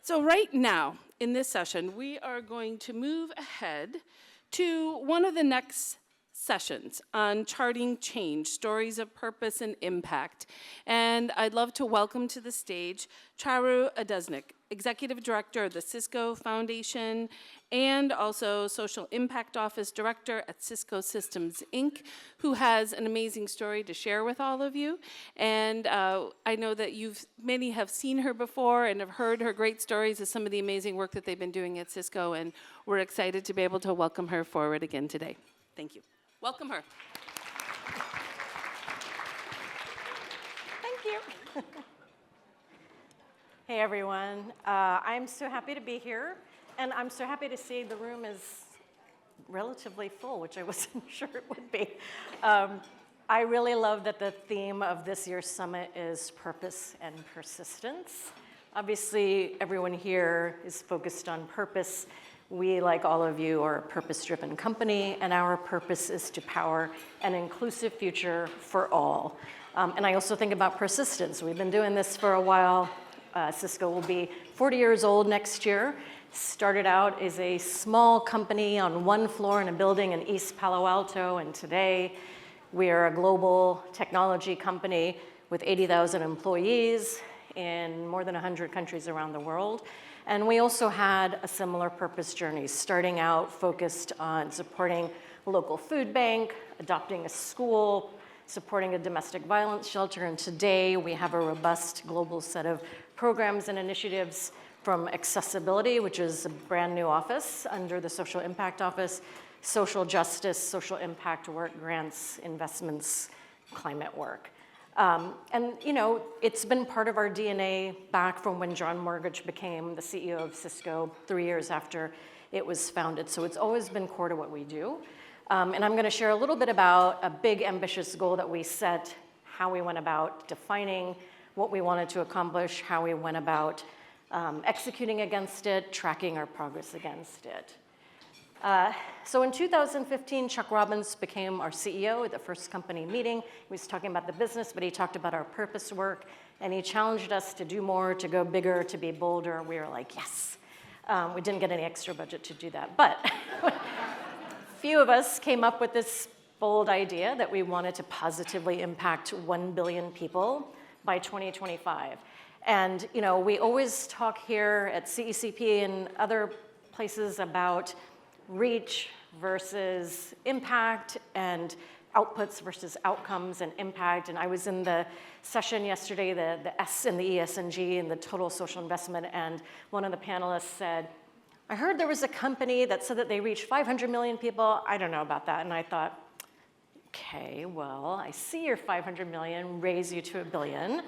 So right now, in this session, we are going to move ahead to one of the next sessions on charting change, stories of purpose and impact. And I'd love to welcome to the stage Charu Adesnik, Executive Director of the Cisco Foundation and also Social Impact Office Director at Cisco Systems, Inc., who has an amazing story to share with all of you. And I know that many have seen her before and have heard her great stories of some of the amazing work that they've been doing at Cisco, and we're excited to be able to welcome her forward again today. Thank you. Welcome her. Thank you. Hey, everyone. I'm so happy to be here, and I'm so happy to see the room is relatively full, which I wasn't sure it would be. I really love that the theme of this year's summit is purpose and persistence. Obviously, everyone here is focused on purpose. We, like all of you, are a purpose-driven company, and our purpose is to power an inclusive future for all. And I also think about persistence. We've been doing this for a while. Cisco will be 40 years old next year. Started out as a small company on one floor in a building in East Palo Alto, and today we are a global technology company with 80,000 employees in more than 100 countries around the world. And we also had a similar purpose journey, starting out focused on supporting a local food bank, adopting a school, supporting a domestic violence shelter, and today we have a robust global set of programs and initiatives from accessibility, which is a brand new office under the Social Impact Office, social justice, social impact work, grants, investments, climate work. And you know, it's been part of our DNA back from when John Mortgage became the CEO of Cisco 3 years after it was founded. So it's always been core to what we do. And I'm going to share a little bit about a big, ambitious goal that we set, how we went about defining what we wanted to accomplish, how we went about executing against it, tracking our progress against it. So in 2015, Chuck Robbins became our CEO at the first company meeting. He was talking about the business, but he talked about our purpose work, and he challenged us to do more, to go bigger, to be bolder. We were like, yes. We didn't get any extra budget to do that, but few of us came up with this bold idea that we wanted to positively impact 1 billion people by 2025. And you know, we always talk here at CECP and other places about reach versus impact and outputs versus outcomes and impact. And I was in the session yesterday, the S in the ESG and the total social investment, and one of the panelists said, I heard there was a company that said that they reached 500 million people. I don't know about that. And I thought, okay, well, I see your 500 million, raise you to 1 billion.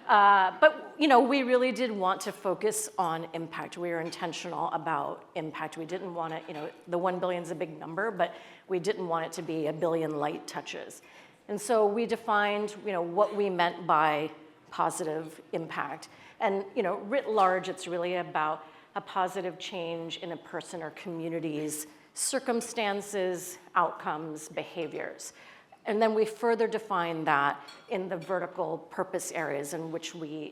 But you know, we really did want to focus on impact. We were intentional about impact. We didn't want to, you know, the 1 billion is a big number, but we didn't want it to be 1 billion light touches. And so we defined, you know, what we meant by positive impact. And you know, writ large, it's really about a positive change in a person or community's circumstances, outcomes, behaviors. And then we further define that in the vertical purpose areas in which we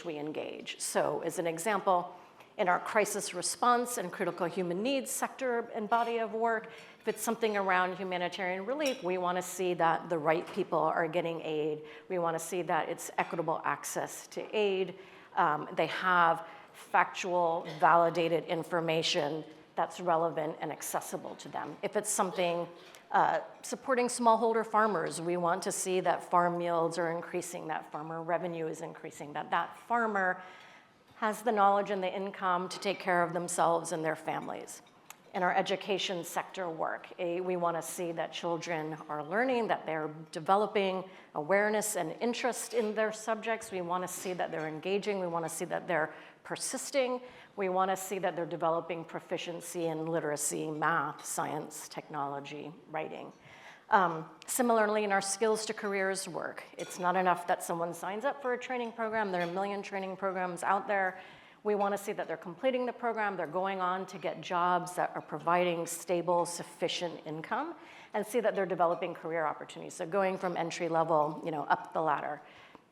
engage. So as an example, in our crisis response and critical human needs sector and body of work, if it's something around humanitarian relief, we want to see that the right people are getting aid. We want to see that it's equitable access to aid. They have factual, validated information that's relevant and accessible to them. If it's something supporting smallholder farmers, we want to see that farm yields are increasing, that farmer revenue is increasing, that farmer has the knowledge and the income to take care of themselves and their families. In our education sector work, we want to see that children are learning, that they're developing awareness and interest in their subjects. We want to see that they're engaging. We want to see that they're persisting. We want to see that they're developing proficiency in literacy, math, science, technology, writing. Similarly, in our skills to careers work, it's not enough that someone signs up for a training program. There are 1 million training programs out there. We want to see that they're completing the program, they're going on to get jobs that are providing stable, sufficient income, and see that they're developing career opportunities. So going from entry level, you know, up the ladder.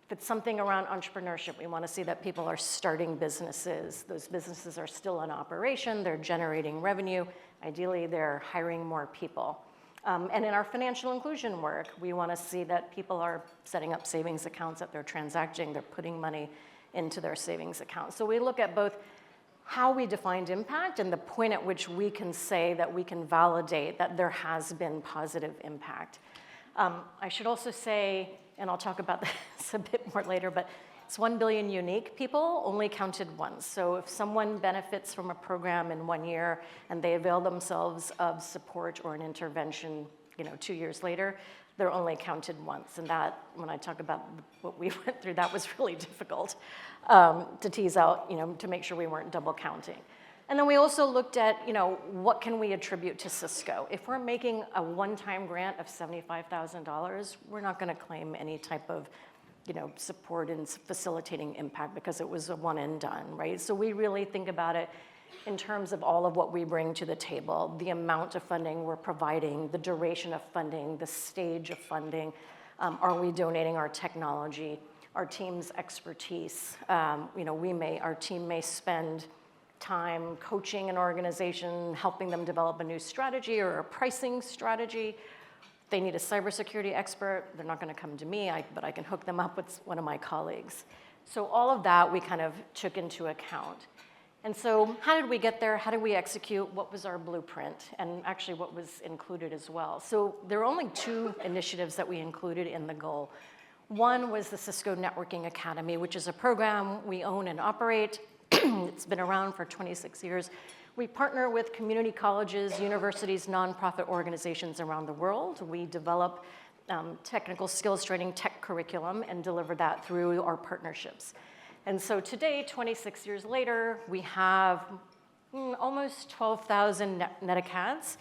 If it's something around entrepreneurship, we want to see that people are starting businesses. Those businesses are still in operation, they're generating revenue. Ideally, they're hiring more people. And in our financial inclusion work, we want to see that people are setting up savings accounts, that they're transacting, they're putting money into their savings accounts. So we look at both how we defined impact and the point at which we can say that we can validate that there has been positive impact. I should also say, and I'll talk about this a bit more later, but it's 1 billion unique people only counted once. So if someone benefits from a program in 1 year and they avail themselves of support or an intervention, 2 years later, they're only counted once. And that, when I talk about what we went through, that was really difficult to tease out, to make sure we weren't double counting. And then we also looked at, what can we attribute to Cisco? If we're making a one-time grant of $75,000, we're not going to claim any type of, support in facilitating impact because it was a one and done, right? So we really think about it in terms of all of what we bring to the table, the amount of funding we're providing, the duration of funding, the stage of funding. Are we donating our technology, our team's expertise? Our team may spend time coaching an organization, helping them develop a new strategy or a pricing strategy. If they need a cybersecurity expert, they're not going to come to me, but I can hook them up with one of my colleagues. So all of that we kind of took into account. And so how did we get there? How did we execute? What was our blueprint? And actually what was included as well. So there are only 2 initiatives that we included in the goal. One was the Cisco Networking Academy, which is a program we own and operate. It's been around for 26 years. We partner with community colleges, universities, nonprofit organizations around the world. We develop technical skills training, tech curriculum, and deliver that through our partnerships. And so today, 26 years later, we have almost 12,000 NetAcads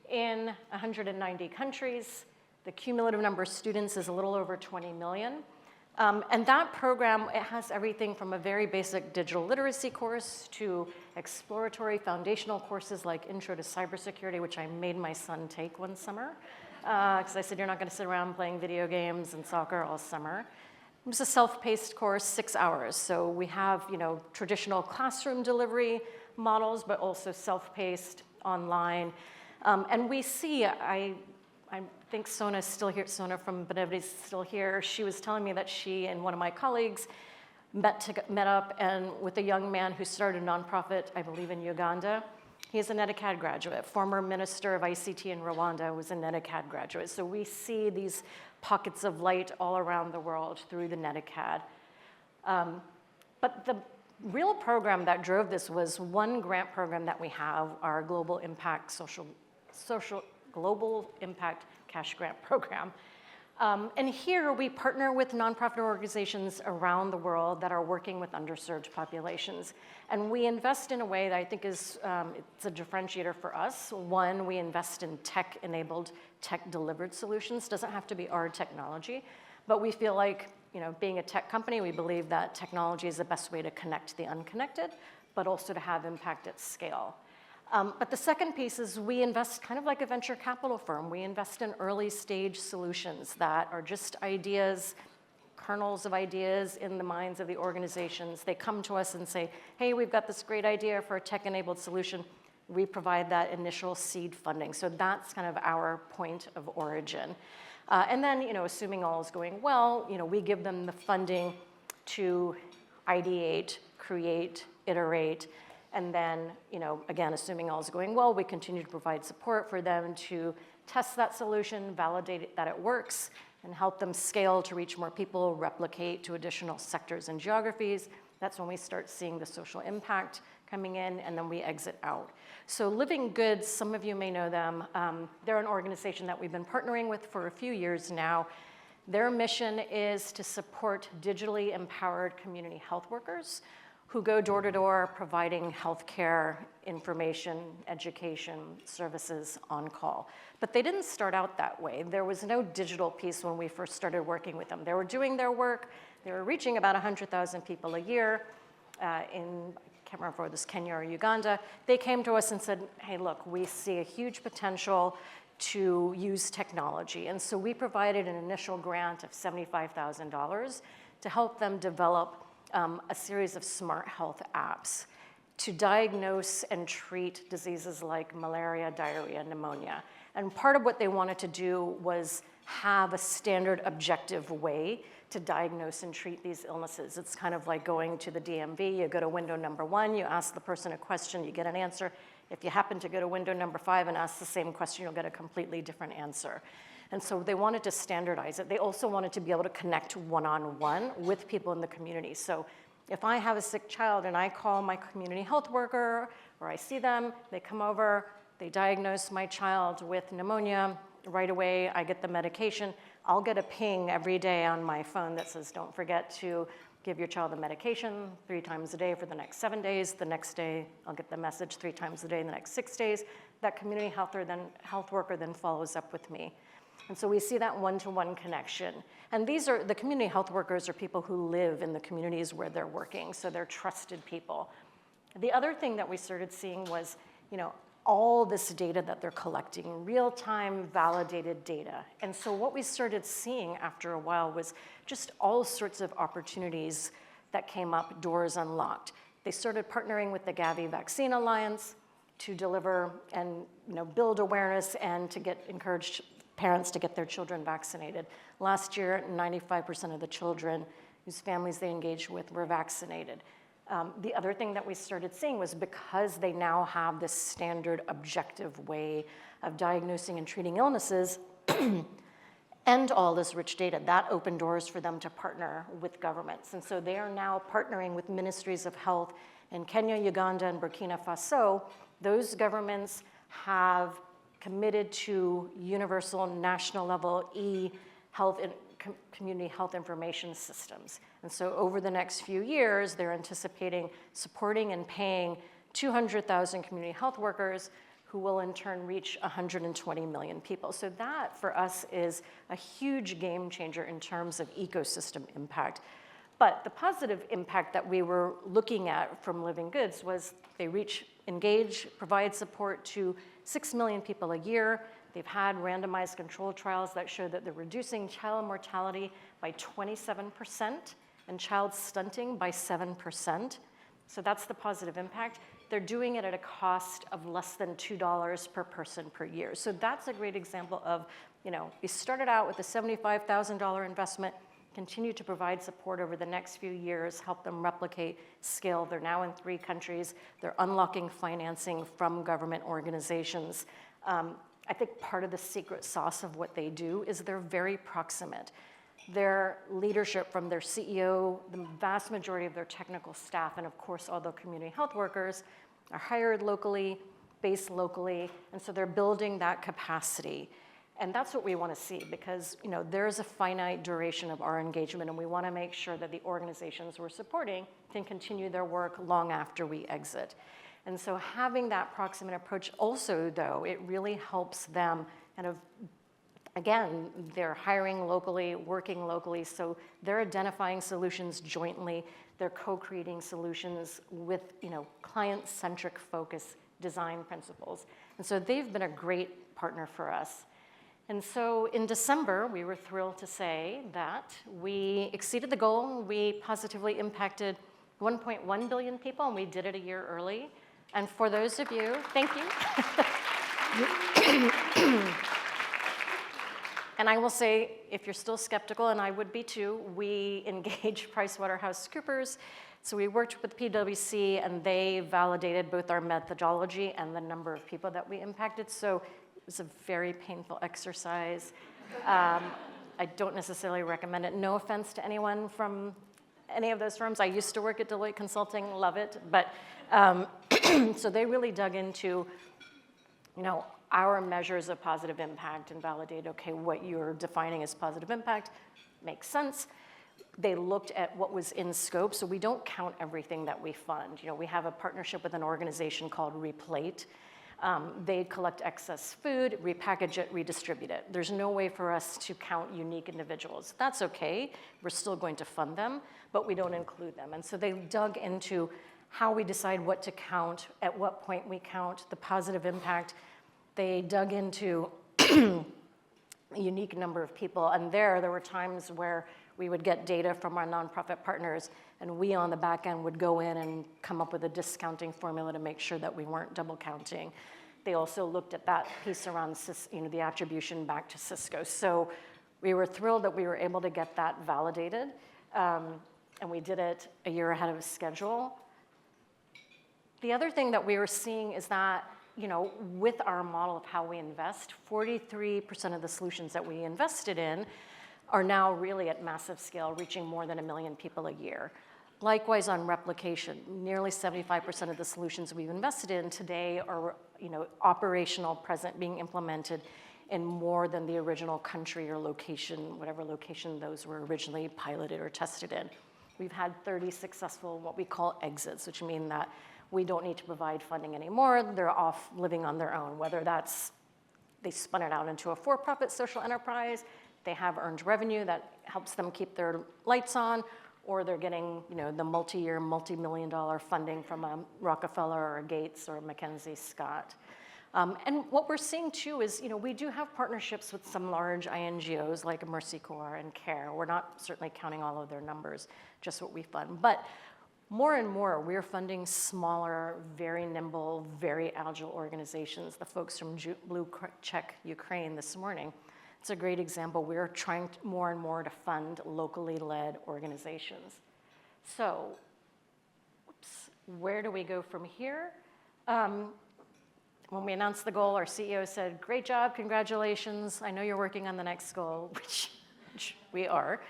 in 190 countries. The cumulative number of students is a little over 20 million. And that program, it has everything from a very basic digital literacy course to exploratory foundational courses like Intro to Cybersecurity, which I made my son take one summer. Because I said, you're not going to sit around playing video games and soccer all summer. It was a self-paced course, 6 hours. So we have, traditional classroom delivery models, but also self-paced online. And we see, I think Sona's still here. Sona from Benevides is still here. She was telling me that she and one of my colleagues met up and with a young man who started a nonprofit, I believe in Uganda. He's a NetAcad graduate. Former minister of ICT in Rwanda was a NetAcad graduate. So we see these pockets of light all around the world through the NetAcad. But the real program that drove this was one grant program that we have, our Global Impact Global Impact Cash Grant Program. And here we partner with nonprofit organizations around the world that are working with underserved populations. And we invest in a way that I think is it's a differentiator for us. One, we invest in tech-enabled, tech-delivered solutions. Doesn't have to be our technology, but we feel like, being a tech company, we believe that technology is the best way to connect the unconnected, but also to have impact at scale. But the second piece is we invest kind of like a venture capital firm. We invest in early stage solutions that are just ideas, kernels of ideas in the minds of the organizations. They come to us and say, hey, we've got this great idea for a tech-enabled solution. We provide that initial seed funding. So that's kind of our point of origin. And then, assuming all is going well, we give them the funding to ideate, create, iterate. And then, again, assuming all is going well, we continue to provide support for them to test that solution, validate that it works, and help them scale to reach more people, replicate to additional sectors and geographies. That's when we start seeing the social impact coming in, and then we exit out. So Living Goods, some of you may know them. They're an organization that we've been partnering with for a few years now. Their mission is to support digitally empowered community health workers who go door to door providing healthcare information, education, services on call. But they didn't start out that way. There was no digital piece when we first started working with them. They were doing their work. They were reaching about 100,000 people a year I can't remember if it was Kenya or Uganda. They came to us and said, hey, look, we see a huge potential to use technology. And so we provided an initial grant of $75,000 to help them develop a series of smart health apps to diagnose and treat diseases like malaria, diarrhea, pneumonia. And part of what they wanted to do was have a standard objective way to diagnose and treat these illnesses. It's kind of like going to the DMV. You go to window number 1, you ask the person a question, you get an answer. If you happen to go to window number 5 and ask the same question, you'll get a completely different answer. And so they wanted to standardize it. They also wanted to be able to connect one-on-one with people in the community. So if I have a sick child and I call my community health worker, or I see them, they come over, they diagnose my child with pneumonia, right away I get the medication. I'll get a ping every day on my phone that says, don't forget to give your child the medication 3 times a day for the next 7 days. The next day, I'll get the message 3 times a day in the next 6 days. That community health worker then follows up with me. And so we see that one-to-one connection. And the community health workers are people who live in the communities where they're working, so they're trusted people. The other thing that we started seeing was, all this data that they're collecting, real-time validated data. And so what we started seeing after a while was just all sorts of opportunities that came up, doors unlocked. They started partnering with the Gavi Vaccine Alliance to deliver and build awareness and to encourage parents to get their children vaccinated. Last year, 95% of the children whose families they engaged with were vaccinated. The other thing that we started seeing was because they now have this standard objective way of diagnosing and treating illnesses and all this rich data, that opened doors for them to partner with governments. And so they are now partnering with ministries of health in Kenya, Uganda, and Burkina Faso. Those governments have committed to universal national level e-health and community health information systems. And so over the next few years, they're anticipating supporting and paying 200,000 community health workers who will in turn reach 120 million people. So that for us is a huge game changer in terms of ecosystem impact. But the positive impact that we were looking at from Living Goods was they engage, provide support to 6 million people a year. They've had randomized controlled trials that show that they're reducing child mortality by 27% and child stunting by 7%. So that's the positive impact. They're doing it at a cost of less than $2 per person per year. So that's a great example of, we started out with a $75,000 investment, continue to provide support over the next few years, help them replicate, scale. They're now in 3 countries. They're unlocking financing from government organizations. I think part of the secret sauce of what they do is they're very proximate. Their leadership from their CEO, the vast majority of their technical staff, and of course all the community health workers are hired locally, based locally, and so they're building that capacity. And that's what we want to see because there's a finite duration of our engagement and we want to make sure that the organizations we're supporting can continue their work long after we exit. And so having that proximate approach also, though, it really helps them again, they're hiring locally, working locally, so they're identifying solutions jointly. They're co-creating solutions with, client-centric focus design principles. And so they've been a great partner for us. And so in December, we were thrilled to say that we exceeded the goal. We positively impacted 1.1 billion people, and we did it a year early. And for those of you, thank you. And I will say, if you're still skeptical, and I would be too, we engaged PricewaterhouseCoopers. So we worked with PwC, and they validated both our methodology and the number of people that we impacted. So it was a very painful exercise. I don't necessarily recommend it. No offense to anyone from any of those firms. I used to work at Deloitte Consulting, love it. But so they really dug into, our measures of positive impact and validate, okay, what you're defining as positive impact makes sense. They looked at what was in scope, so we don't count everything that we fund. We have a partnership with an organization called Replate. They collect excess food, repackage it, redistribute it. There's no way for us to count unique individuals. That's okay. We're still going to fund them, but we don't include them. And so they dug into how we decide what to count, at what point we count, the positive impact. They dug into a unique number of people, and there were times where We would get data from our nonprofit partners, and we on the back end would go in and come up with a discounting formula to make sure that we weren't double counting. They also looked at that piece around the attribution back to Cisco. So we were thrilled that we were able to get that validated, and we did it a year ahead of schedule. The other thing that we were seeing is that, with our model of how we invest, 43% of the solutions that we invested in are now really at massive scale, reaching more than 1 million people a year. Likewise, on replication, nearly 75% of the solutions we've invested in today are, operational, present, being implemented in more than the original country or location, whatever location those were originally piloted or tested in. We've had 30 successful, what we call exits, which mean that we don't need to provide funding anymore. They're off living on their own, whether that's they spun it out into a for-profit social enterprise, they have earned revenue that helps them keep their lights on, or they're getting, the multi-year, multi-million-dollar funding from a Rockefeller or a Gates or a Mackenzie Scott. And what we're seeing too is, we do have partnerships with some large INGOs like Mercy Corps and CARE. We're not certainly counting all of their numbers, just what we fund. But more and more, we're funding smaller, very nimble, very agile organizations. The folks from Blue Check Ukraine this morning, it's a great example. We're trying more and more to fund locally led organizations. So, where do we go from here? When we announced the goal, our CEO said, "Great job, congratulations. I know you're working on the next goal," which we are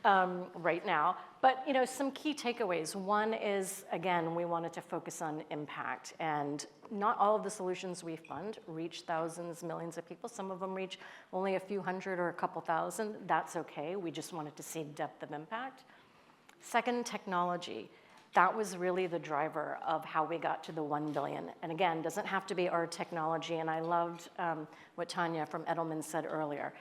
right now. But some key takeaways. One is, again, we wanted to focus on impact, and not all of the solutions we fund reach thousands, millions of people. Some of them reach only a few hundred or a couple thousand. That's okay. We just wanted to see depth of impact. Second, technology. That was really the driver of how we got to the 1 billion. And again, doesn't have to be our technology. And I loved what Tanya from Edelman said earlier.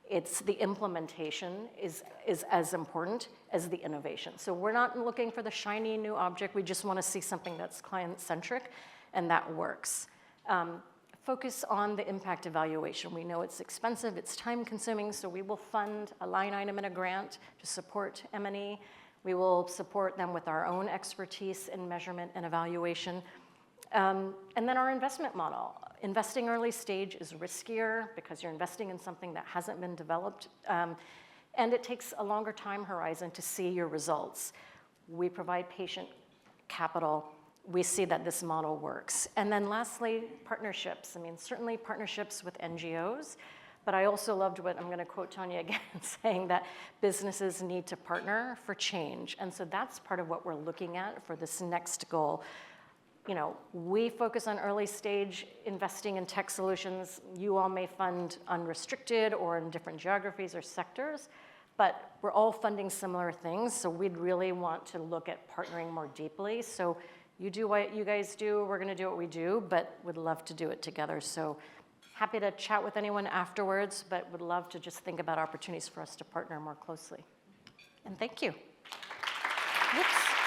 It's the implementation is as important as the innovation. So we're not looking for the shiny new object. We just want to see something that's client-centric, and that works. Focus on the impact evaluation. We know it's expensive, it's time-consuming, so we will fund a line item in a grant to support M&E. We will support them with our own expertise in measurement and evaluation. And then our investment model. Investing early stage is riskier because you're investing in something that hasn't been developed. And it takes a longer time horizon to see your results. We provide patient capital. We see that this model works. And then lastly, partnerships. Certainly partnerships with NGOs. But I also loved what, I'm going to quote Tanya again, saying that businesses need to partner for change. And so that's part of what we're looking at for this next goal. We focus on early stage investing in tech solutions. You all may fund unrestricted or in different geographies or sectors, but we're all funding similar things. So we'd really want to look at partnering more deeply. So you do what you guys do, we're going to do what we do, but would love to do it together. So happy to chat with anyone afterwards, but would love to just think about opportunities for us to partner more closely. And thank you. Oops.